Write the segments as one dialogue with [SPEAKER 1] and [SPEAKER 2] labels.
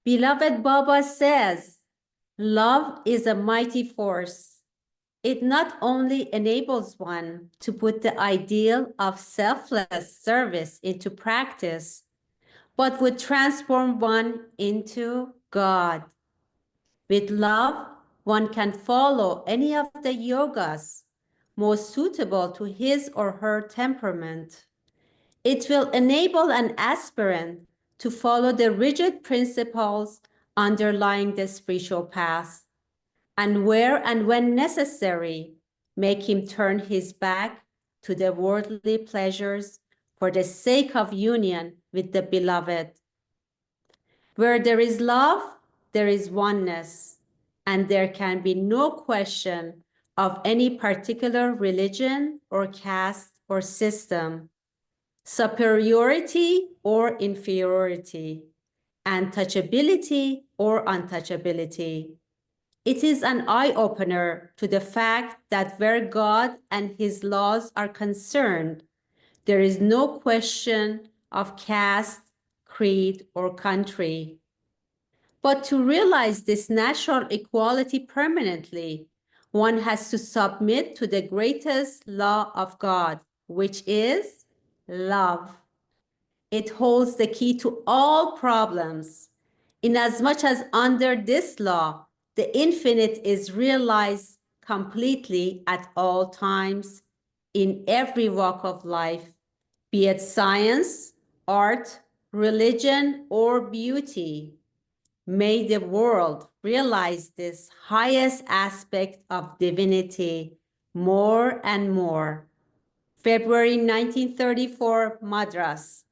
[SPEAKER 1] Beloved Baba says, love is a mighty force. It not only enables one to put the ideal of selfless service into practice, but would transform one into God. With love, one can follow any of the yogas most suitable to his or her temperament. It will enable an aspirant to follow the rigid principles underlying the spiritual path, and where and when necessary, make him turn his back to the worldly pleasures for the sake of union with the beloved. Where there is love, there is oneness, and there can be no question of any particular religion or caste or system, superiority or inferiority, untouchability or untouchability. It is an eye-opener to the fact that where God and his laws are concerned, there is no question of caste, creed, or country. But to realize this natural equality permanently, one has to submit to the greatest law of God, which is love. It holds the key to all problems, inasmuch as under this law, the infinite is realized completely at all times, in every walk of life, be it science, art, religion, or beauty. May the world realize this highest aspect of divinity more and more. February 1934, Madras.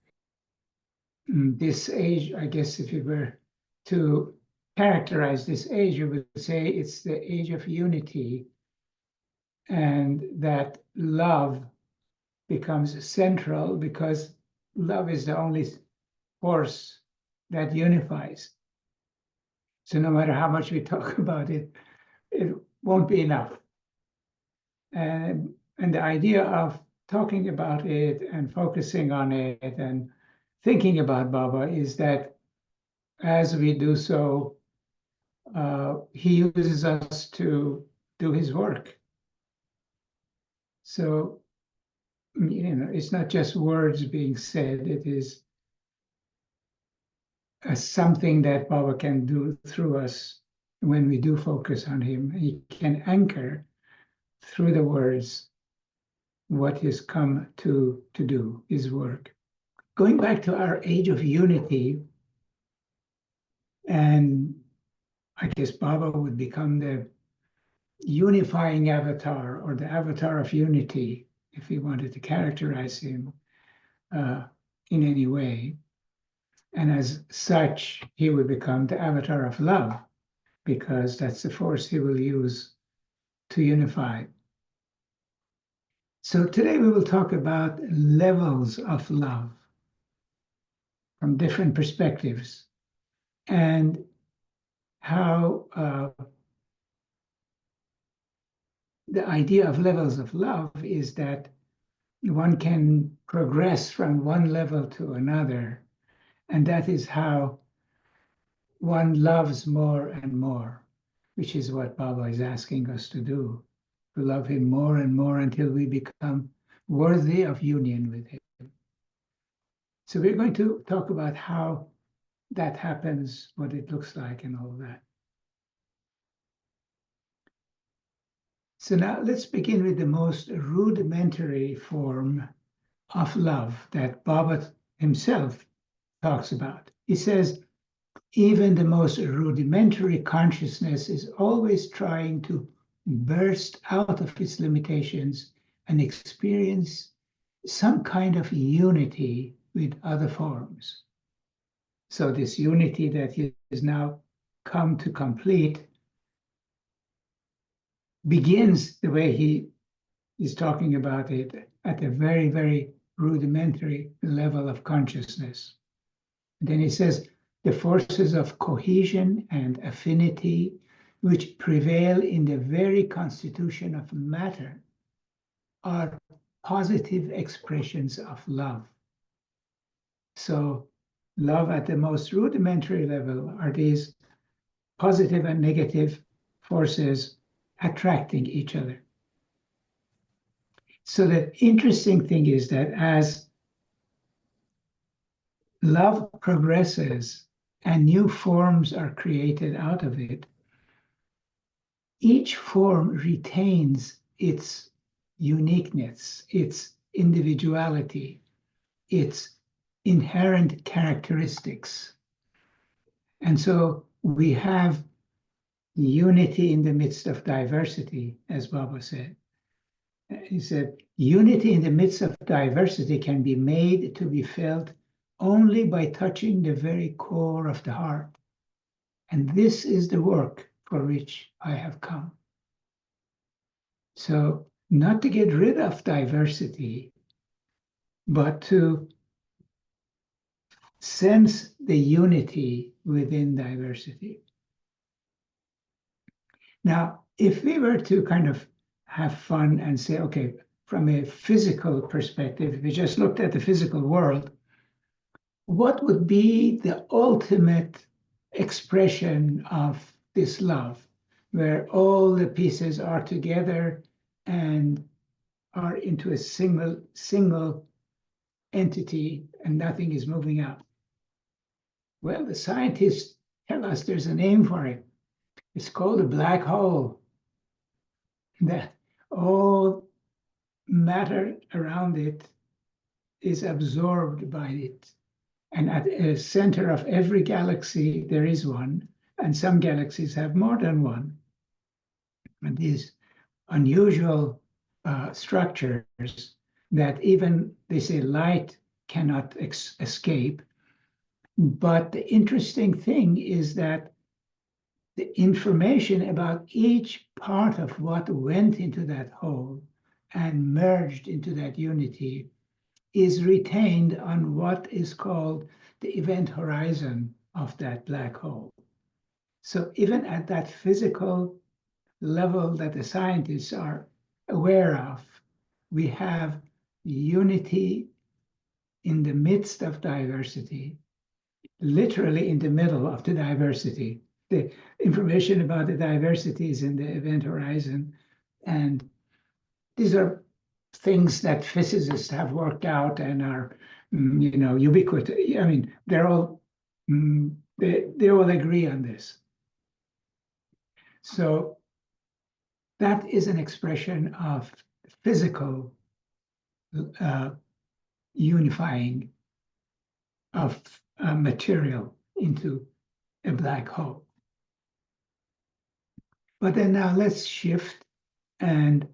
[SPEAKER 2] This age, I guess if you were to characterize this age, you would say it's the age of unity, and that love becomes central because love is the only force that unifies. So no matter how much we talk about it, it won't be enough. And the idea of talking about it and focusing on it and thinking about Baba is that as we do so, he uses us to do his work. So, it's not just words being said, it is something that Baba can do through us when we do focus on him. He can anchor through the words what he's come to do, his work. Going back to our age of unity, and I guess Baba would become the unifying avatar or the avatar of unity, if we wanted to characterize him in any way. And as such, he would become the avatar of love, because that's the force he will use to unify. So today we will talk about levels of love from different perspectives, and how the idea of levels of love is that one can progress from one level to another, and that is how one loves more and more, which is what Baba is asking us to do, to love him more and more until we become worthy of union with him. So we're going to talk about how that happens, what it looks like, and all of that. So now let's begin with the most rudimentary form of love that Baba himself talks about. He says, even the most rudimentary consciousness is always trying to burst out of its limitations and experience some kind of unity with other forms. So this unity that he has now come to complete begins the way he is talking about it at a very, very rudimentary level of consciousness. And then he says, the forces of cohesion and affinity which prevail in the very constitution of matter are positive expressions of love. So love at the most rudimentary level are these positive and negative forces attracting each other. So the interesting thing is that as love progresses and new forms are created out of it, each form retains its uniqueness, its individuality, its inherent characteristics. And so we have unity in the midst of diversity, as Baba said. He said, unity in the midst of diversity can be made to be felt only by touching the very core of the heart. And this is the work for which I have come. So, not to get rid of diversity, but to sense the unity within diversity. Now, if we were to kind of have fun and say, okay, from a physical perspective, if we just looked at the physical world, what would be the ultimate expression of this love, where all the pieces are together and are into a single entity and nothing is moving out? Well, the scientists tell us there's a name for it. It's called a black hole. That all matter around it is absorbed by it. And at the center of every galaxy, there is one. And some galaxies have more than one. And these unusual structures that even, they say, light cannot escape. But the interesting thing is that the information about each part of what went into that hole and merged into that unity is retained on what is called the event horizon of that black hole. So even at that physical level that the scientists are aware of, we have unity in the midst of diversity, literally in the middle of the diversity. The information about the diversity is in the event horizon. And these are things that physicists have worked out and are, ubiquitous. I mean, they're all, they all agree on this. So that is an expression of physical unifying of material into a black hole. But then now let's shift and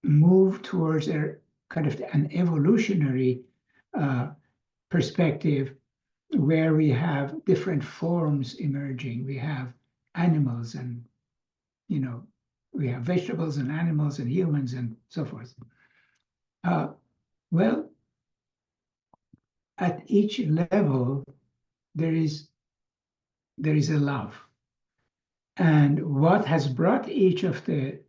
[SPEAKER 2] move towards a kind of an evolutionary perspective where we have different forms emerging. We have animals and, we have vegetables and animals and humans and so forth. Well, at each level, there is a love. And what has brought each of the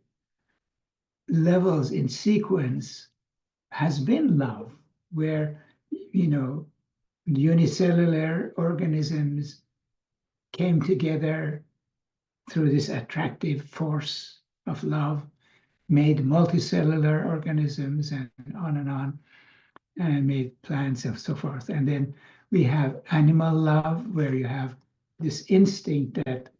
[SPEAKER 2] levels in sequence has been love, where, unicellular organisms came together through this attractive force of love, made multicellular organisms and on, and made plants and so forth. And then we have animal love, where you have this instinct that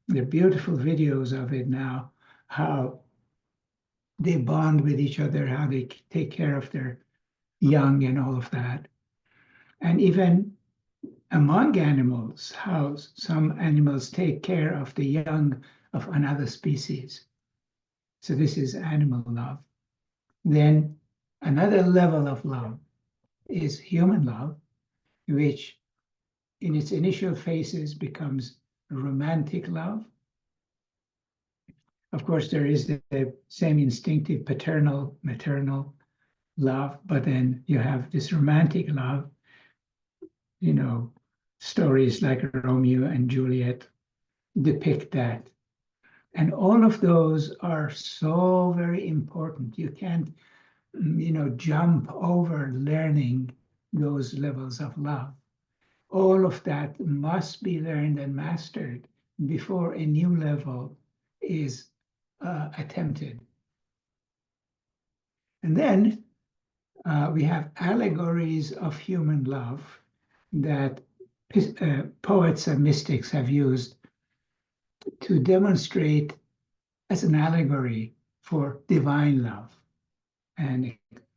[SPEAKER 2] there are beautiful videos of it now, how they bond with each other, how they take care of their young and all of that. And even among animals, how some animals take care of the young of another species. So this is animal love. Then another level of love is human love, which in its initial phases becomes romantic love. Of course, there is the same instinctive paternal, maternal love, but then you have this romantic love, stories like Romeo and Juliet depict that. And all of those are so very important. You can't, jump over learning those levels of love. all of that must be learned and mastered before a new level is attempted. And then we have allegories of human love that poets and mystics have used to demonstrate as an allegory for divine love. And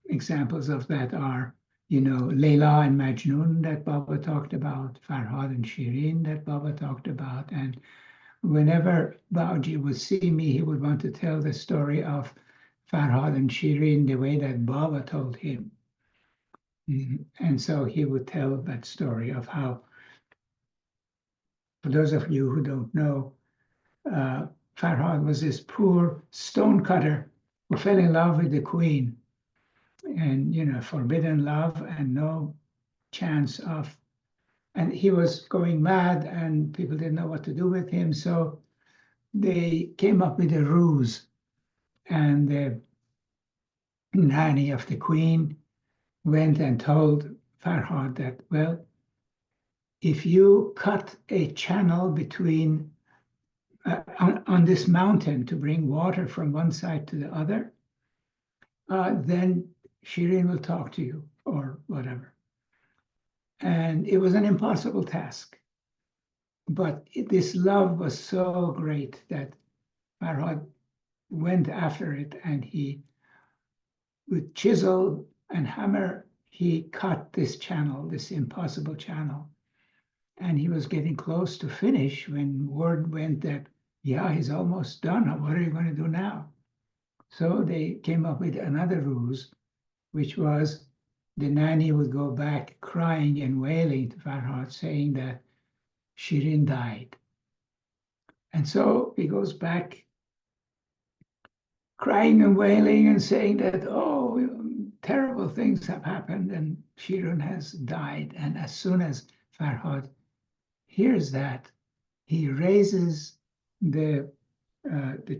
[SPEAKER 2] examples of that are, Layla and Majnun that Baba talked about, Farhad and Shirin that Baba talked about. And whenever Babaji would see me, he would want to tell the story of Farhad and Shirin the way that Baba told him. And so he would tell that story of how, for those of you who don't know, Farhad was this poor stonecutter who fell in love with the queen, and forbidden love and no chance of, and he was going mad and people didn't know what to do with him, so they came up with a ruse, and the nanny of the queen went and told Farhad that, well, if you cut a channel between on this mountain to bring water from one side to the other, then Shirin will talk to you or whatever. And it was an impossible task. But this love was so great that Farhad went after it, and he, with chisel and hammer, he cut this channel, this impossible channel. And he was getting close to finish when word went that, yeah, he's almost done. What are you going to do now? So they came up with another ruse, which was the nanny would go back crying and wailing to Farhad, saying that Shirin died. And so he goes back crying and wailing and saying that, oh, terrible things have happened and Shirin has died. And as soon as Farhad hears that, he raises the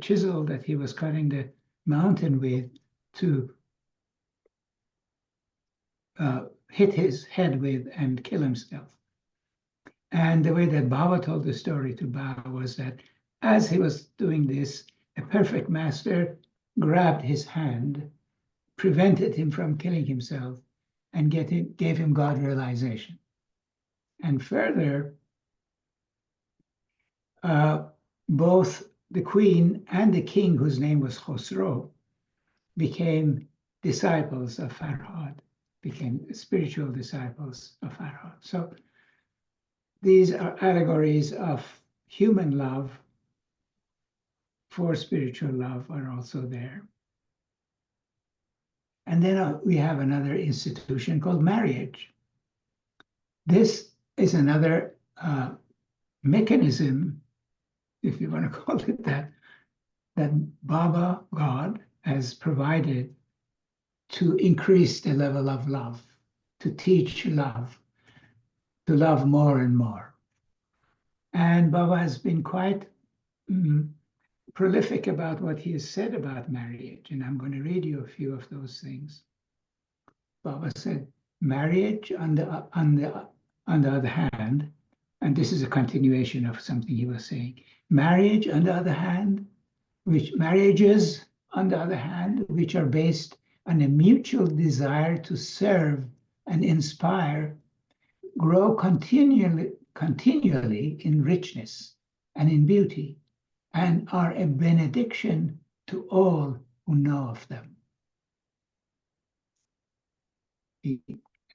[SPEAKER 2] chisel that he was cutting the mountain with to hit his head with and kill himself. And the way that Baba told the story to Baba was that as he was doing this, a perfect master grabbed his hand, prevented him from killing himself, and gave him God realization. And further, both the queen and the king, whose name was Khosrow, became disciples of Farhad, became spiritual disciples of Farhad. So these are allegories of human love for spiritual love are also there. And then we have another institution called marriage. This is another mechanism, if you want to call it that Baba, God, has provided to increase the level of love, to teach love, to love more and more. And Baba has been quite prolific about what he has said about marriage, and I'm going to read you a few of those things. Baba said, marriage on the other hand, and this is a continuation of something he was saying, marriages, on the other hand, which are based on a mutual desire to serve and inspire, grow continually in richness and in beauty, and are a benediction to all who know of them.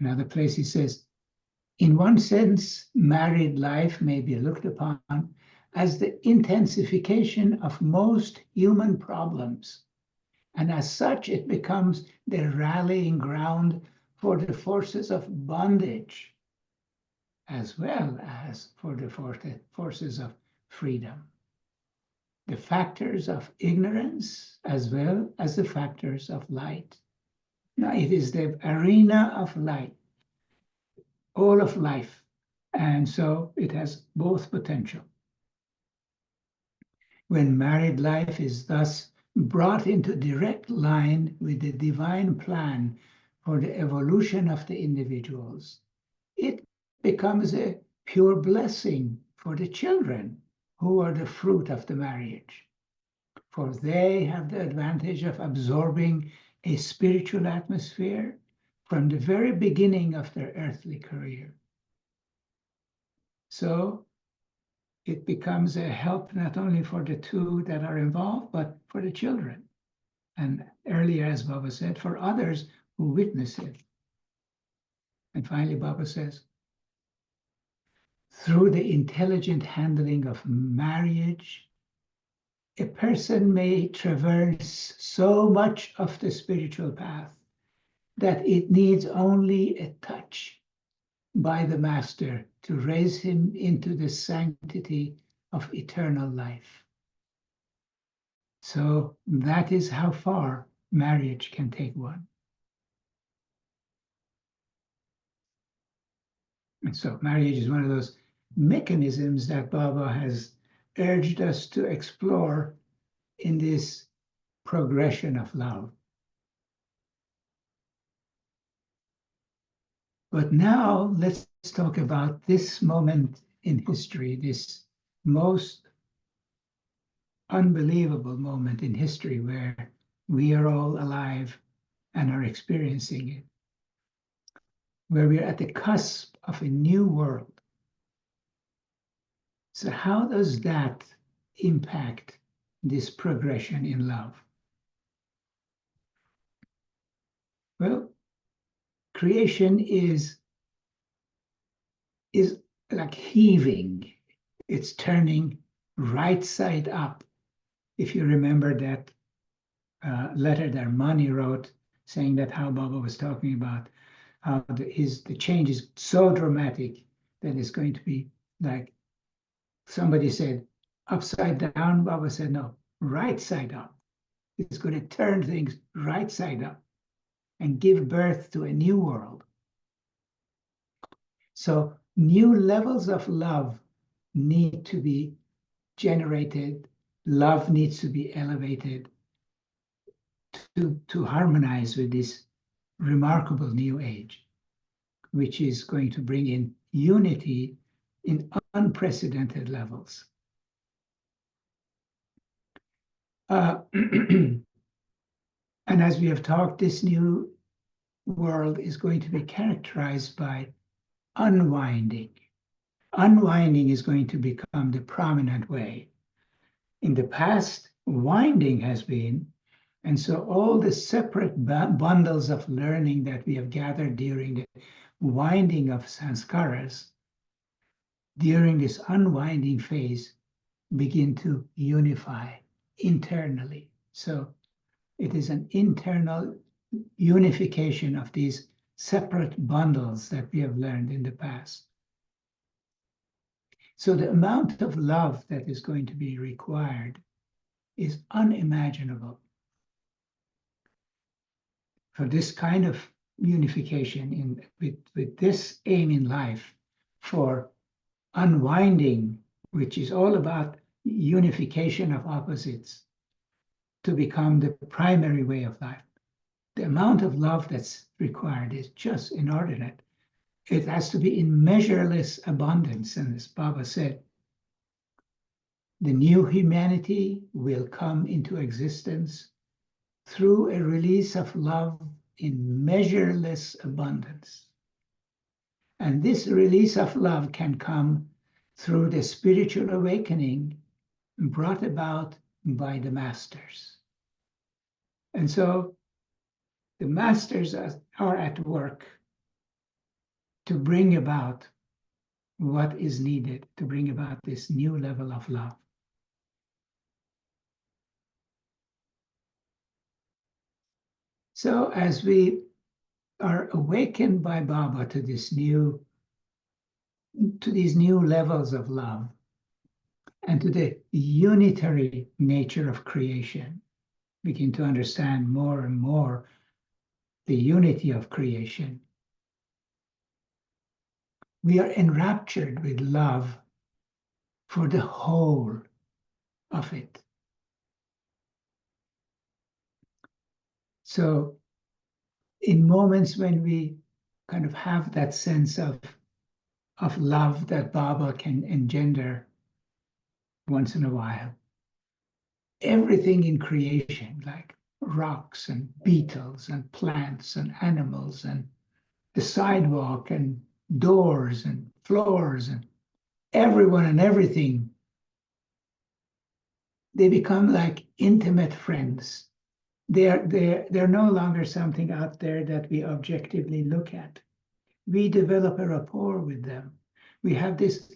[SPEAKER 2] Another place he says, in one sense, married life may be looked upon as the intensification of most human problems, and as such it becomes the rallying ground for the forces of bondage, as well as for the forces of freedom. The factors of ignorance as well as the factors of light. Now, it is the arena of light, all of life, and so it has both potential. When married life is thus brought into direct line with the divine plan for the evolution of the individuals, it becomes a pure blessing for the children who are the fruit of the marriage. For they have the advantage of absorbing a spiritual atmosphere from the very beginning of their earthly career. So it becomes a help not only for the two that are involved, but for the children. And earlier, as Baba said, for others who witness it. And finally, Baba says, through the intelligent handling of marriage, a person may traverse so much of the spiritual path that it needs only a touch by the Master to raise him into the sanctity of eternal life. So that is how far marriage can take one. And so marriage is one of those mechanisms that Baba has urged us to explore in this progression of love. But now let's talk about this moment in history, this most unbelievable moment in history where we are all alive and are experiencing it, where we're at the cusp of a new world. So how does that impact this progression in love? Well, creation is like heaving. It's turning right side up. If you remember that letter that Mani wrote, saying that how Baba was talking about how the change is so dramatic that it's going to be like somebody said upside down. Baba said no, right side up. It's going to turn things right side up and give birth to a new world. So new levels of love need to be generated. Love needs to be elevated to harmonize with this remarkable new age, which is going to bring in unity in unprecedented levels. And as we have talked, this new world is going to be characterized by unwinding. Unwinding is going to become the prominent way. In the past, winding has been, and so all the separate bundles of learning that we have gathered during the winding of sanskaras, during this unwinding phase, begin to unify internally. So it is an internal unification of these separate bundles that we have learned in the past. So the amount of love that is going to be required is unimaginable. For this kind of unification with this aim in life, for unwinding, which is all about unification of opposites, to become the primary way of life. The amount of love that's required is just inordinate. It has to be in measureless abundance. And as Baba said, the new humanity will come into existence through a release of love in measureless abundance. And this release of love can come through the spiritual awakening brought about by the masters. And so the masters are at work to bring about what is needed to bring about this new level of love. So as we are awakened by Baba to these new levels of love and to the unitary nature of creation, begin to understand more and more the unity of creation. We are enraptured with love for the whole of it. So in moments when we kind of have that sense of of love that Baba can engender once in a while. Everything in creation, like rocks and beetles and plants and animals and the sidewalk and doors and floors and everyone and everything, they become like intimate friends. They're no longer something out there that we objectively look at. We develop a rapport with them. We have this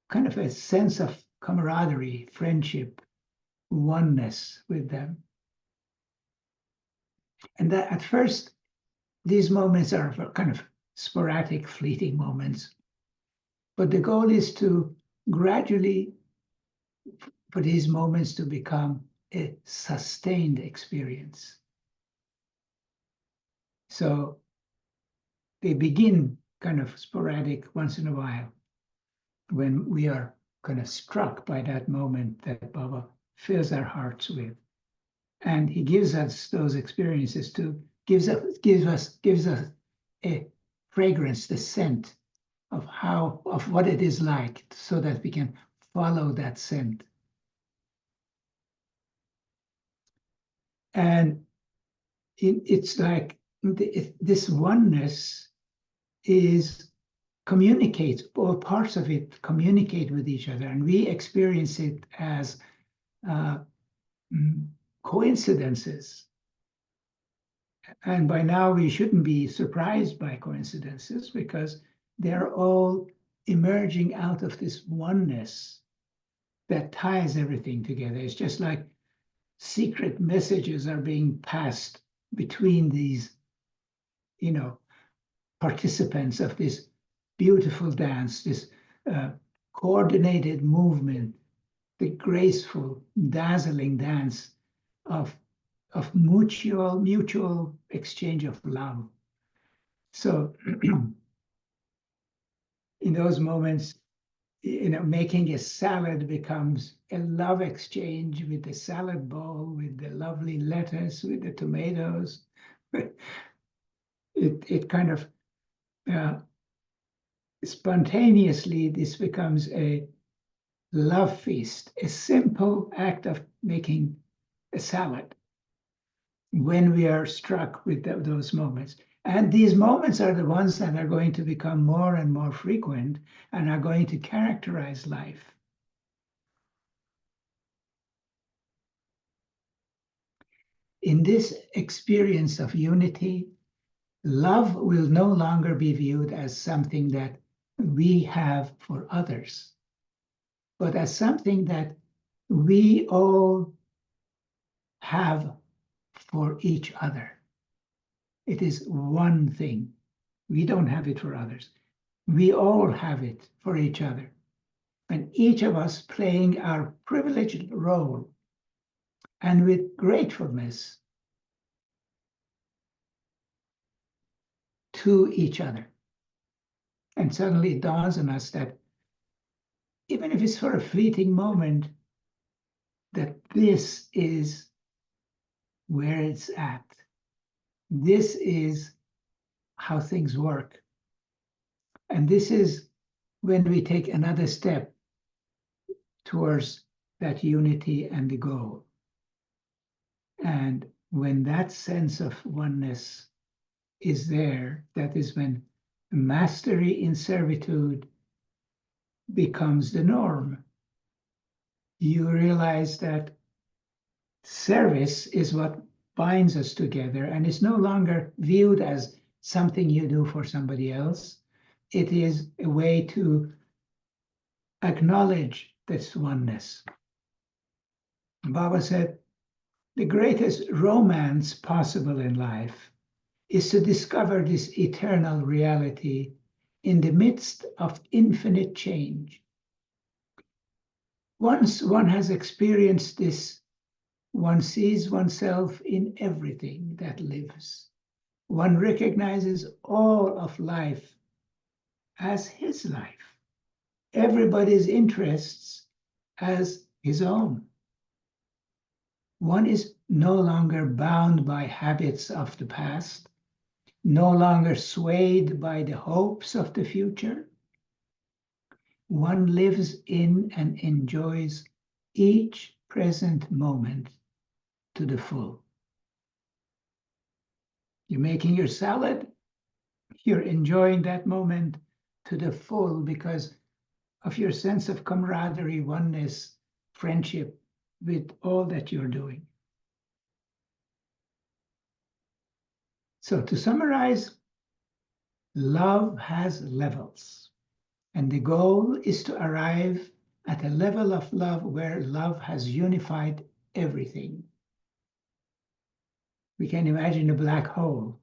[SPEAKER 2] kind of a sense of camaraderie, friendship, oneness with them. And that at first, these moments are kind of sporadic, fleeting moments. But the goal is to gradually, for these moments to become a sustained experience. So they begin kind of sporadic once in a while when we are kind of struck by that moment that Baba fills our hearts with. And he gives us those experiences to gives us a fragrance, the scent of what it is like, so that we can follow that scent. And it's like this oneness is communicates, all parts of it communicate with each other, and we experience it as coincidences. And by now we shouldn't be surprised by coincidences, because they're all emerging out of this oneness that ties everything together. It's just like secret messages are being passed between these, participants of this beautiful dance, this coordinated movement, the graceful, dazzling dance of mutual exchange of love. So in those moments, making a salad becomes a love exchange with the salad bowl, with the lovely lettuce, with the tomatoes. It kind of spontaneously, this becomes a love feast, a simple act of making a salad when we are struck with those moments. And these moments are the ones that are going to become more and more frequent and are going to characterize life. In this experience of unity, love will no longer be viewed as something that we have for others, but as something that we all have for each other. It is one thing. We don't have it for others. We all have it for each other. And each of us playing our privileged role, and with gratefulness to each other. And suddenly it dawns on us that even if it's for a fleeting moment, that this is where it's at. This is how things work. And this is when we take another step towards that unity and the goal. And when that sense of oneness is there, that is when mastery in servitude becomes the norm. You realize that service is what binds us together, and it's no longer viewed as something you do for somebody else. It is a way to acknowledge this oneness. Baba said, the greatest romance possible in life is to discover this eternal reality in the midst of infinite change. Once one has experienced this, one sees oneself in everything that lives. One recognizes all of life as his life, everybody's interests as his own. One is no longer bound by habits of the past, no longer swayed by the hopes of the future. one lives in and enjoys each present moment to the full. You're making your salad, you're enjoying that moment to the full because of your sense of camaraderie, oneness, friendship with all that you're doing. So to summarize, love has levels, and the goal is to arrive at a level of love where love has unified everything. We can imagine a black hole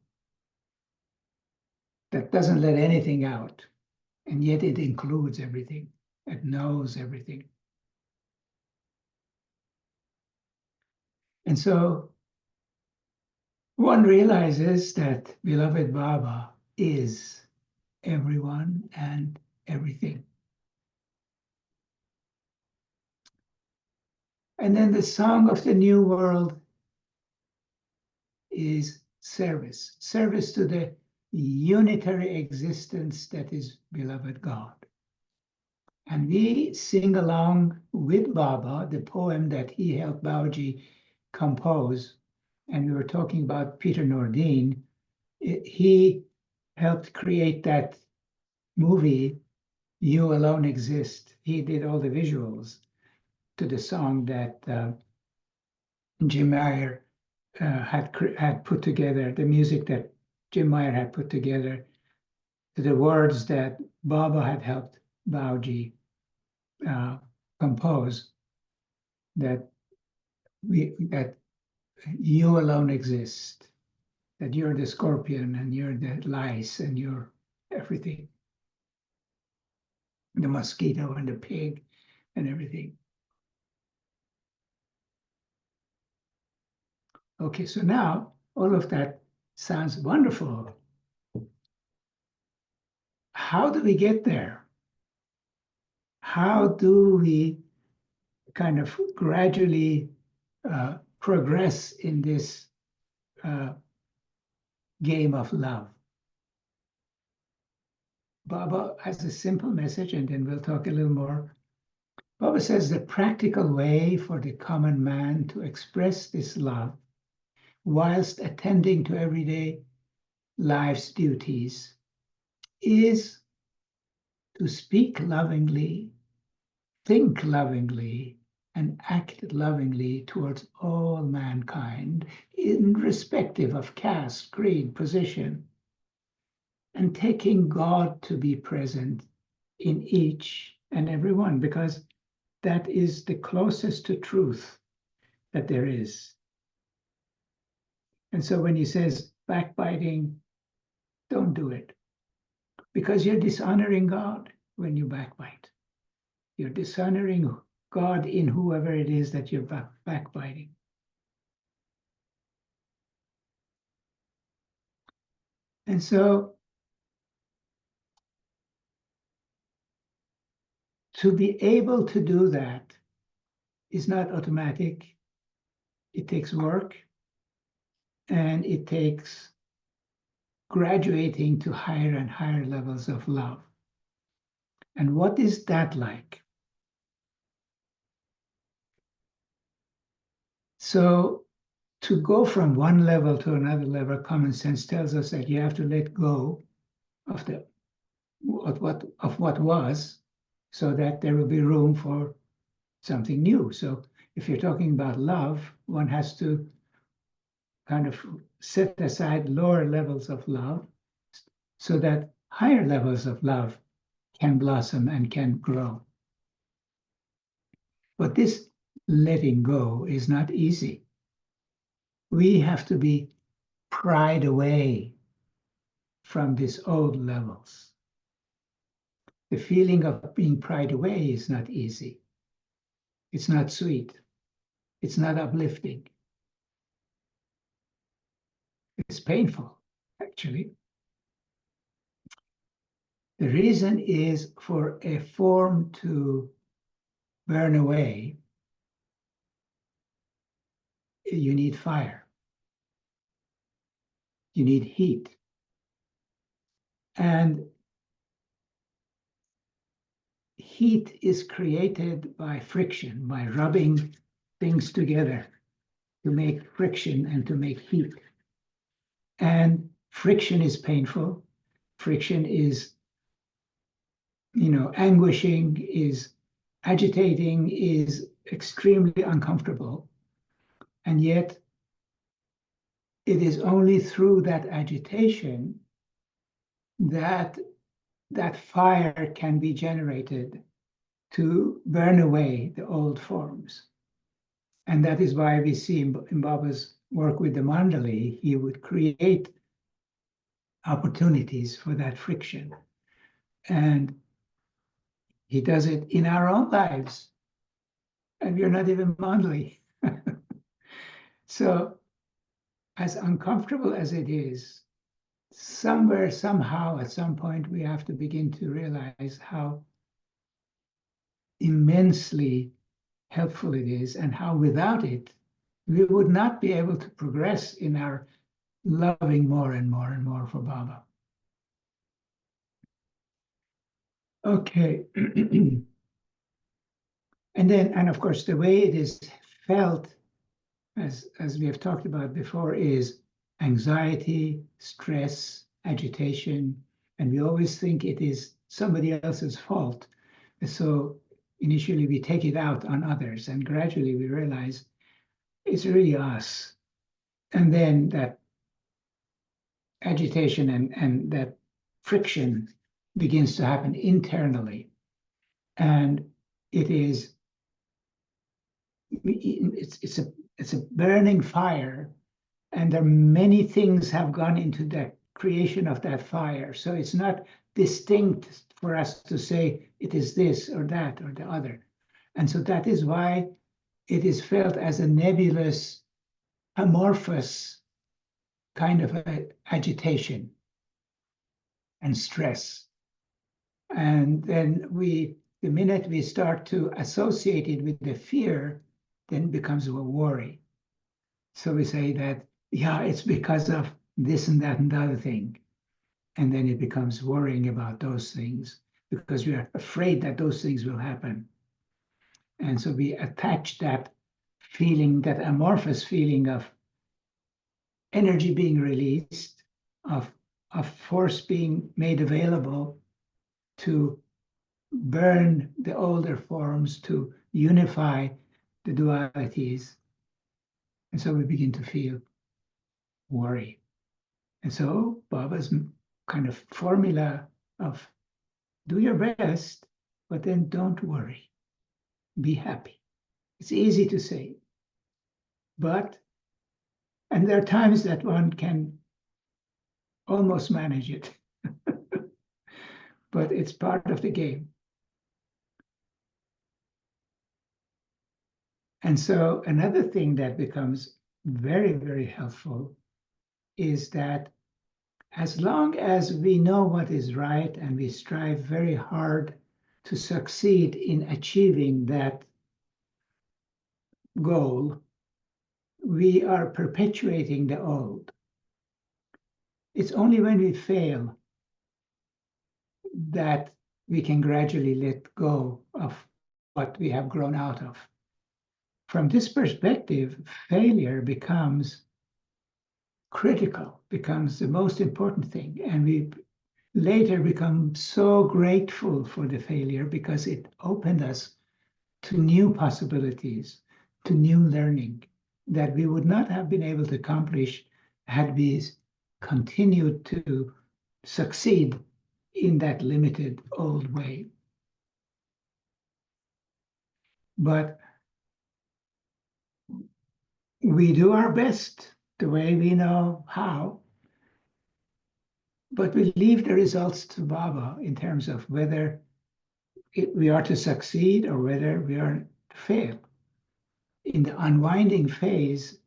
[SPEAKER 2] that doesn't let anything out, and yet it includes everything. It knows everything. And so one realizes that beloved Baba is everyone and everything. And then the song of the new world is service, service to the unitary existence that is beloved God. And we sing along with Baba, the poem that he helped Babaji compose. And we were talking about Peter Nordin. He helped create that movie, You Alone Exist. He did all the visuals to the song that Jim Meyer had put together, the music that Jim Meyer had put together, to the words that Baba had helped Babaji compose, that you alone exist, that you're the scorpion and you're the lice and you're everything, the mosquito and the pig and everything. Okay, so now all of that sounds wonderful. How do we get there? How do we kind of gradually progress in this game of love? Baba has a simple message, and then we'll talk a little more. Baba says the practical way for the common man to express this love whilst attending to everyday life's duties is to speak lovingly, think lovingly, and act lovingly towards all mankind, irrespective of caste, creed, position, and taking God to be present in each and every one, because that is the closest to truth that there is. And so when he says backbiting, don't do it, because you're dishonoring God when you backbite. You're dishonoring God in whoever it is that you're backbiting. And so to be able to do that is not automatic. It takes work, and it takes graduating to higher and higher levels of love. And what is that like? So to go from one level to another level, common sense tells us that you have to let go of what was, so that there will be room for something new. So if you're talking about love, one has to kind of set aside lower levels of love so that higher levels of love can blossom and can grow. But this letting go is not easy. We have to be pried away from these old levels. The feeling of being pried away is not easy. It's not sweet. It's not uplifting. It's painful, actually. The reason is for a form to burn away, you need fire. You need heat. And heat is created by friction, by rubbing things together to make friction and to make heat. And friction is painful. Friction is, anguishing, is agitating, is extremely uncomfortable. And yet, it is only through that agitation that that fire can be generated to burn away the old forms. And that is why we see in Baba's work with the mandali, he would create opportunities for that friction. And he does it in our own lives. And we're not even mandali. So, as uncomfortable as it is, somewhere, somehow, at some point, we have to begin to realize how immensely helpful it is, and how without it, we would not be able to progress in our loving more and more and more for Baba. Okay. And of course, the way it is felt, as we have talked about before, is anxiety, stress, agitation, and we always think it is somebody else's fault. So initially we take it out on others, and gradually we realize it's really us. And then that agitation and that friction begins to happen internally. And it's a burning fire, and there are many things have gone into the creation of that fire. So it's not distinct for us to say it is this or that or the other. And so that is why it is felt as a nebulous, amorphous kind of agitation and stress. And then the minute we start to associate it with the fear, then it becomes a worry. So we say that, yeah, it's because of this and that and the other thing. And then it becomes worrying about those things because we are afraid that those things will happen. And so we attach that feeling, that amorphous feeling of energy being released, of force being made available to burn the older forms, to unify the dualities. And so we begin to feel worry. And so Baba's kind of formula of do your best, but then don't worry. Be happy. It's easy to say, and there are times that one can almost manage it, but it's part of the game. And so another thing that becomes very, very helpful is that as long as we know what is right and we strive very hard to succeed in achieving that goal, we are perpetuating the old. It's only when we fail that we can gradually let go of what we have grown out of. From this perspective, failure becomes critical, becomes the most important thing. And we later become so grateful for the failure because it opened us to new possibilities, to new learning that we would not have been able to accomplish had we continued to succeed in that limited old way. But we do our best the way we know how, but we leave the results to Baba in terms of whether we are to succeed or whether we are to fail. In the unwinding phase,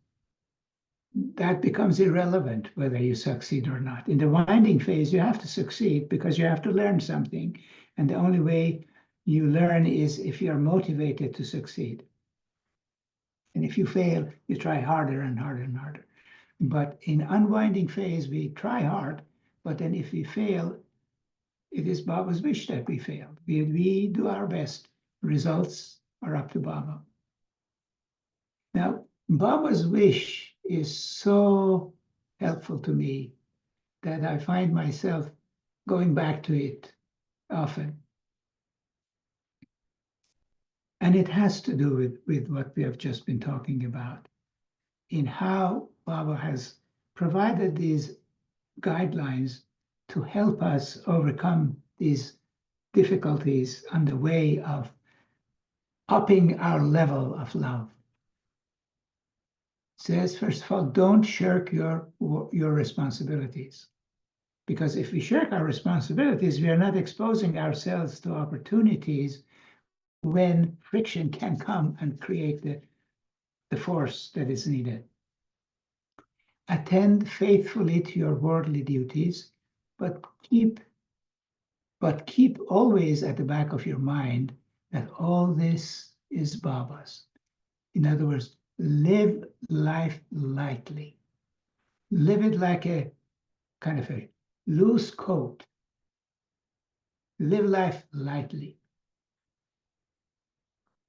[SPEAKER 2] that becomes irrelevant whether you succeed or not. In the winding phase, you have to succeed because you have to learn something. And the only way you learn is if you're motivated to succeed. And if you fail, you try harder and harder and harder. But in unwinding phase, we try hard, but then if we fail, it is Baba's wish that we fail. We do our best. Results are up to Baba. Now, Baba's wish is so helpful to me that I find myself going back to it often. And it has to do with what we have just been talking about, in how Baba has provided these guidelines to help us overcome these difficulties on the way of upping our level of love. It says, first of all, don't shirk your responsibilities. Because if we shirk our responsibilities, we are not exposing ourselves to opportunities when friction can come and create the force that is needed. Attend faithfully to your worldly duties, but keep always at the back of your mind that all this is Baba's. In other words, live life lightly. Live it like a kind of a loose coat. Live life lightly.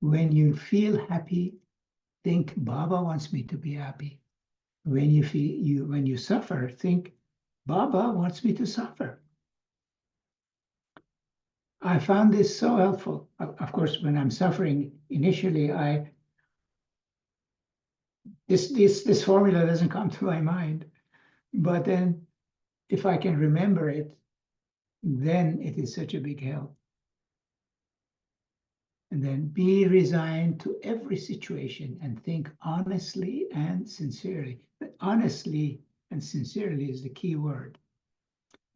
[SPEAKER 2] When you feel happy, think Baba wants me to be happy. When you suffer, think Baba wants me to suffer. I found this so helpful. Of course, when I'm suffering, initially, this formula doesn't come to my mind. But then, if I can remember it, then it is such a big help. And then be resigned to every situation and think honestly and sincerely. But honestly and sincerely is the key word.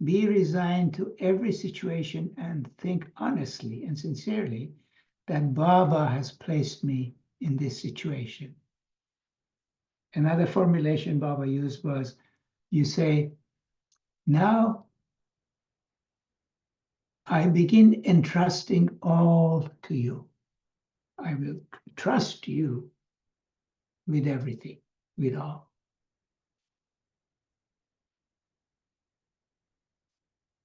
[SPEAKER 2] Be resigned to every situation and think honestly and sincerely that Baba has placed me in this situation. Another formulation Baba used was, you say, now I begin entrusting all to you. I will trust you with everything, with all.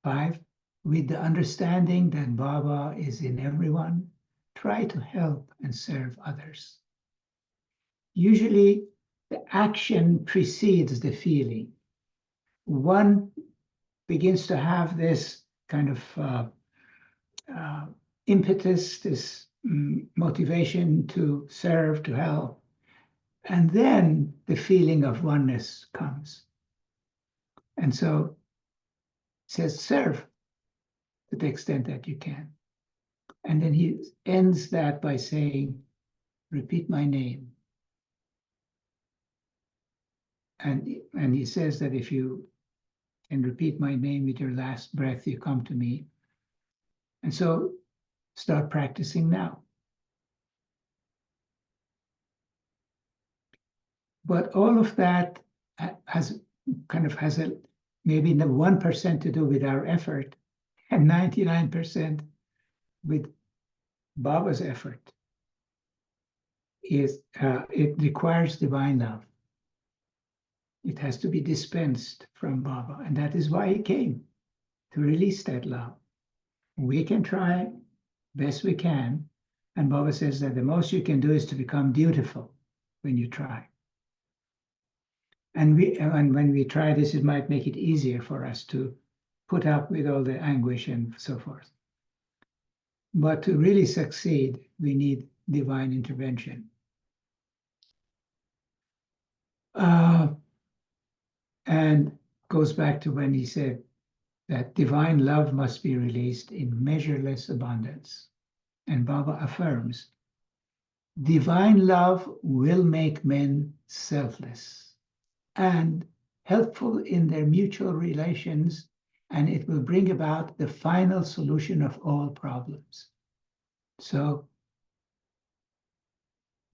[SPEAKER 2] 5, with the understanding that Baba is in everyone, try to help and serve others. Usually, the action precedes the feeling. One begins to have this kind of impetus, this motivation to serve, to help. And then the feeling of oneness comes. And so it says, serve to the extent that you can. And then he ends that by saying, repeat my name. And he says that if you can repeat my name with your last breath, you come to me. And so start practicing now. But all of that has maybe the 1% to do with our effort and 99% with Baba's effort. It requires divine love. It has to be dispensed from Baba, and that is why he came, to release that love. We can try best we can, and Baba says that the most you can do is to become dutiful when you try. And when we try this, it might make it easier for us to put up with all the anguish and so forth. But to really succeed, we need divine intervention. And goes back to when he said that divine love must be released in measureless abundance. And Baba affirms, divine love will make men selfless and helpful in their mutual relations, and it will bring about the final solution of all problems. So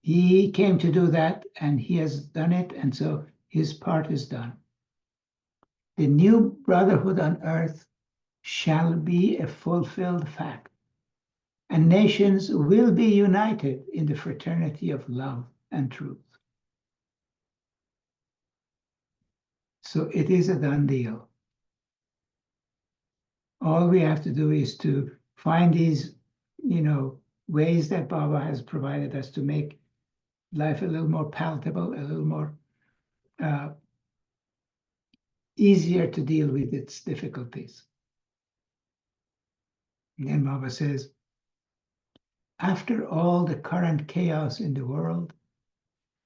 [SPEAKER 2] he came to do that, and he has done it, and so his part is done. The new brotherhood on earth shall be a fulfilled fact, and nations will be united in the fraternity of love and truth. So it is a done deal. All we have to do is to find these, ways that Baba has provided us to make life a little more palatable, a little more easier to deal with its difficulties. And then Baba says, after all the current chaos in the world,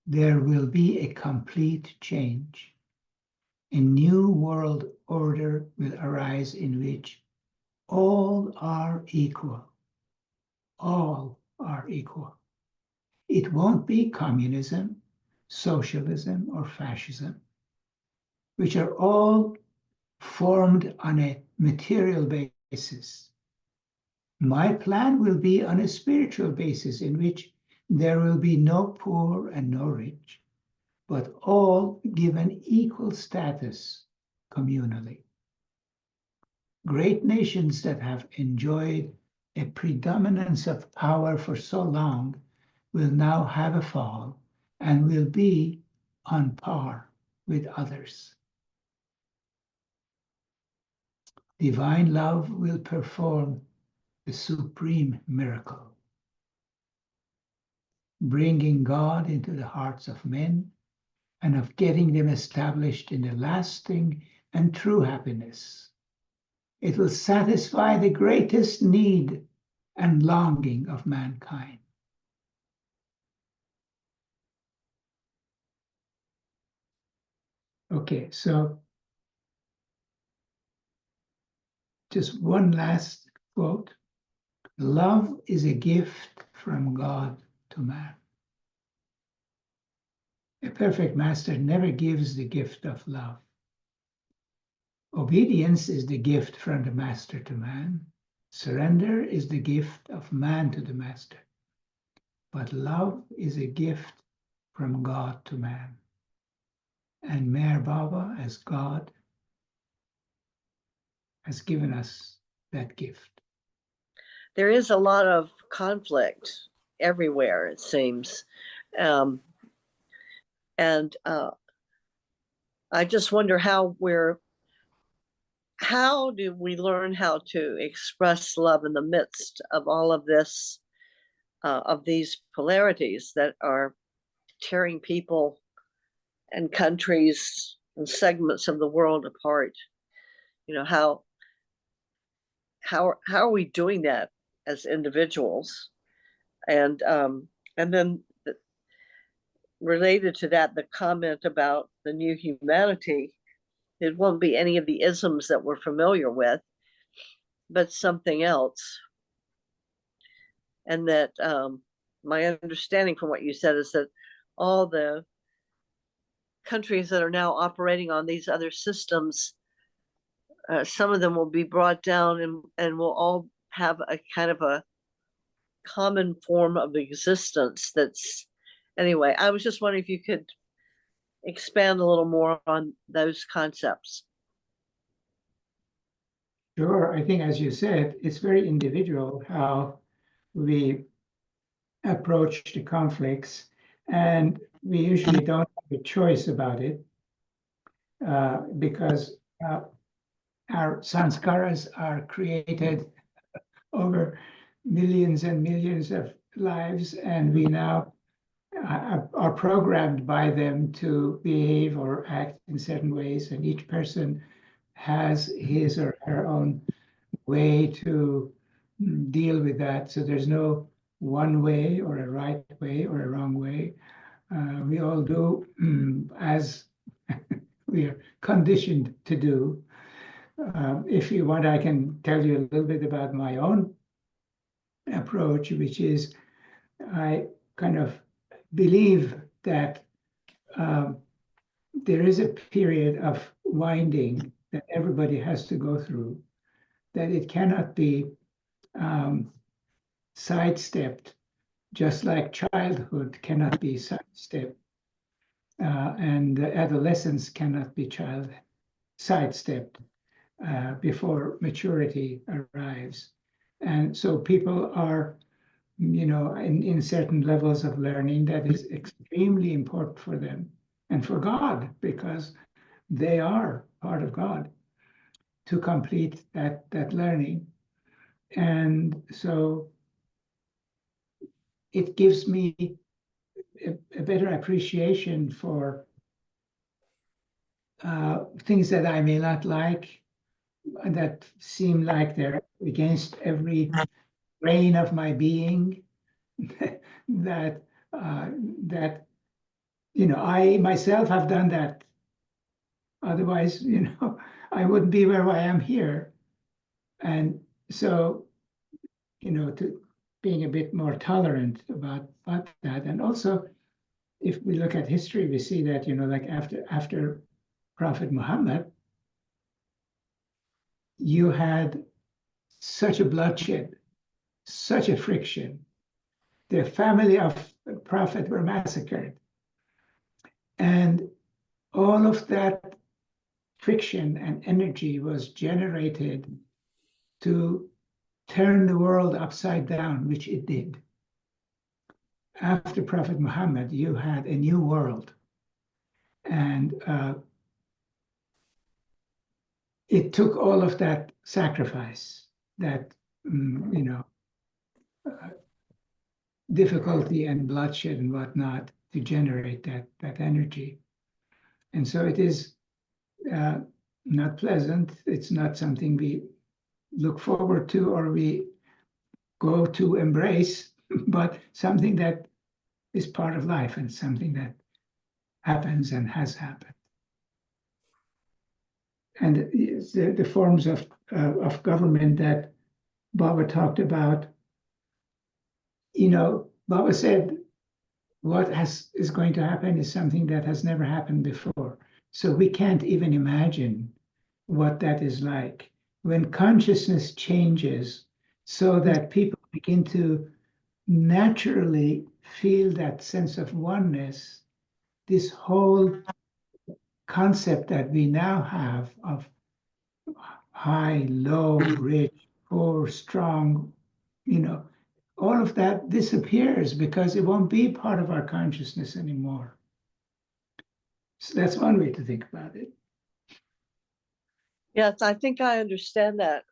[SPEAKER 2] there will be a complete change. A new world order will arise in which all are equal. All are equal. It won't be communism, socialism, or fascism, which are all formed on a material basis. My plan will be on a spiritual basis in which there will be no poor and no rich, but all given equal status communally. Great nations that have enjoyed a predominance of power for so long will now have a fall and will be on par with others. Divine love will perform the supreme miracle, bringing God into the hearts of men and of getting them established in a lasting and true happiness. It will satisfy the greatest need and longing of mankind. Okay, so just one last quote. Love is a gift from God to man. A perfect master never gives the gift of love. Obedience is the gift from the master to man. Surrender is the gift of man to the master. But love is a gift from God to man. And Meher Baba, as God, has given us that gift.
[SPEAKER 3] There is a lot of conflict everywhere, it seems. I just wonder how do we learn how to express love in the midst of all of this, of these polarities that are tearing people and countries and segments of the world apart? How are we doing that as individuals? And then related to that, the comment about the new humanity, it won't be any of the isms that we're familiar with, but something else. And that my understanding from what you said is that all the countries that are now operating on these other systems, some of them will be brought down and will all have a kind of a common form of existence. Anyway, I was just wondering if you could expand a little more on those concepts.
[SPEAKER 2] Sure. I think, as you said, it's very individual how we approach the conflicts, and we usually don't have a choice about it because our sanskaras are created over millions and millions of lives, and we now are programmed by them to behave or act in certain ways, and each person has his or her own way to deal with that. So there's no one way or a right way or a wrong way. We all do as we are conditioned to do. If you want, I can tell you a little bit about my own approach, which is I kind of believe that there is a period of winding that everybody has to go through, that it cannot be sidestepped, just like childhood cannot be sidestepped, and adolescence cannot be sidestepped before maturity arrives. And so people are, in certain levels of learning that is extremely important for them and for God, because they are part of God. to complete that learning. And so it gives me a better appreciation for things that I may not like, that seem like they're against every grain of my being. that I myself have done that. Otherwise, I wouldn't be where I am here. And so, to being a bit more tolerant about that. And also, if we look at history, we see that, like after Prophet Muhammad, you had such a bloodshed, such a friction. The family of the Prophet were massacred. And all of that friction and energy was generated to turn the world upside down, which it did. After Prophet Muhammad, you had a new world. And it took all of that sacrifice, that, difficulty and bloodshed and whatnot to generate that energy. And so it is not pleasant. It's not something we look forward to or we go to embrace, but something that is part of life and something that happens and has happened. And the forms of government that Baba talked about, Baba said what is going to happen is something that has never happened before. So we can't even imagine what that is like. When consciousness changes so that people begin to naturally feel that sense of oneness, this whole concept that we now have of high, low, rich, poor, strong, all of that disappears because it won't be part of our consciousness anymore. So that's one way to think about it.
[SPEAKER 3] Yes, I think I understand that.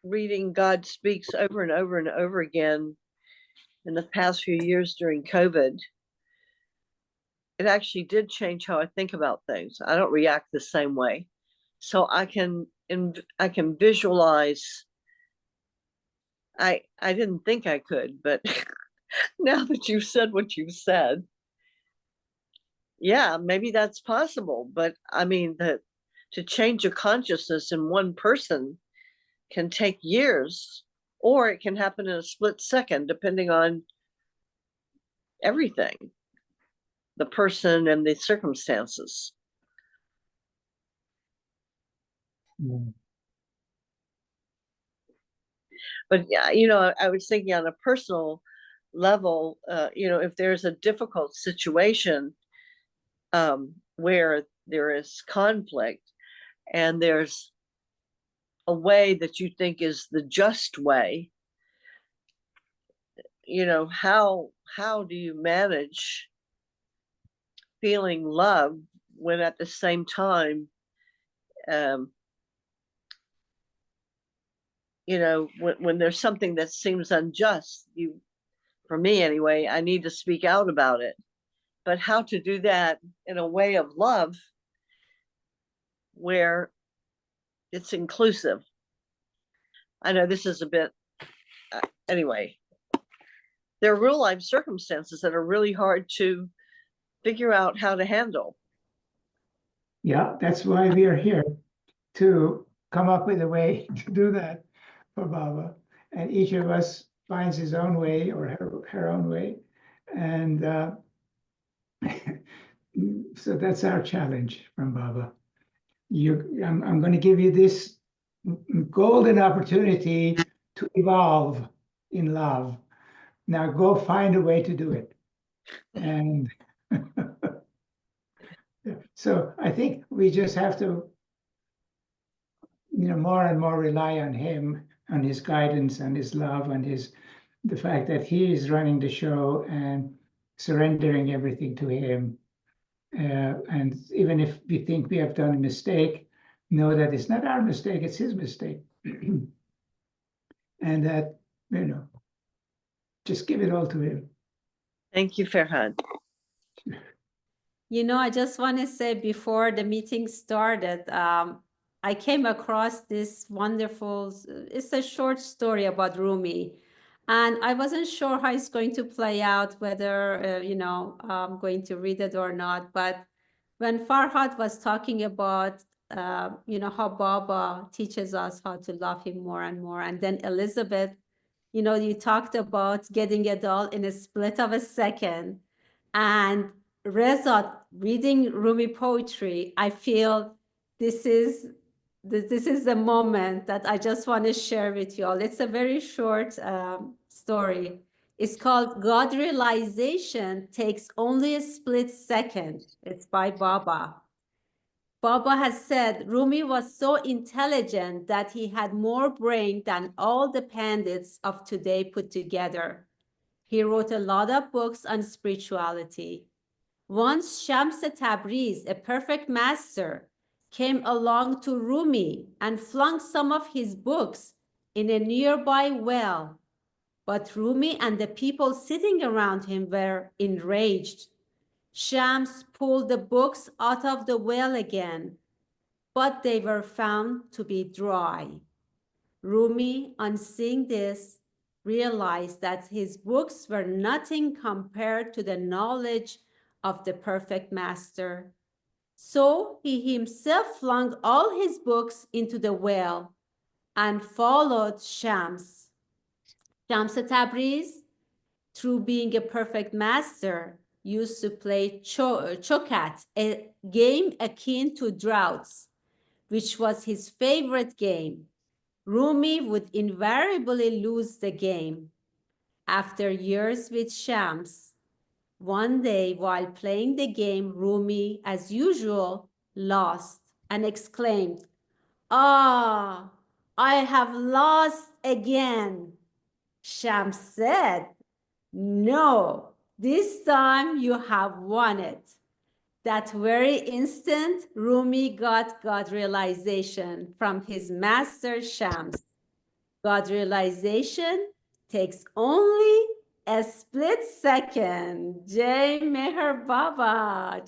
[SPEAKER 3] Reading God Speaks over and over and over again in the past few years during COVID, it actually did change how I think about things. I don't react the same way. So I can visualize. I didn't think I could, but now that you've said what you've said, yeah, maybe that's possible. But I mean, to change a consciousness in one person can take years, or it can happen in a split second, depending on everything, the person and the circumstances. But yeah, I was thinking on a personal level, if there's a difficult situation where there is conflict and there's a way that you think is the just way, how do you manage feeling love when at the same time, when there's something that seems unjust, for me anyway, I need to speak out about it. But how to do that in a way of love where it's inclusive. I know this is a bit, anyway, there are real life circumstances that are really hard to figure out how to handle.
[SPEAKER 2] Yeah, that's why we are here, to come up with a way to do that for Baba. And each of us finds his own way or her own way. And so that's our challenge from Baba. I'm going to give you this golden opportunity to evolve in love. Now go find a way to do it. And so I think we just have to, more and more rely on him, on his guidance and his love and the fact that he is running the show and surrendering everything to him. And even if we think we have done a mistake, know that it's not our mistake, it's his mistake. And that, just give it all to him.
[SPEAKER 3] Thank you, Farhad.
[SPEAKER 1] I just want to say before the meeting started, I came across this wonderful, it's a short story about Rumi. And I wasn't sure how it's going to play out, whether, I'm going to read it or not. But when Farhad was talking about, how Baba teaches us how to love him more and more. And then Elizabeth, you talked about getting a doll in a split of a second. And Reza, reading Rumi poetry, I feel this is the moment that I just want to share with you all. It's a very short story. It's called God Realization Takes Only a Split Second. It's by Baba. Baba has said Rumi was so intelligent that he had more brain than all the pandits of today put together. He wrote a lot of books on spirituality. Once Shams Tabriz, a perfect master, came along to Rumi and flung some of his books in a nearby well. But Rumi and the people sitting around him were enraged. Shams pulled the books out of the well again, but they were found to be dry. Rumi, on seeing this, realized that his books were nothing compared to the knowledge of the perfect master. So he himself flung all his books into the well and followed Shams. Shams Tabriz, through being a perfect master, used to play chokat, a game akin to draughts, which was his favorite game. Rumi would invariably lose the game. After years with Shams, one day while playing the game, Rumi, as usual, lost and exclaimed, "Ah, I have lost again." Shams said, "No, this time you have won it." That very instant, Rumi got God realization from his master Shams. God realization takes only a split second. Jai Meher Baba.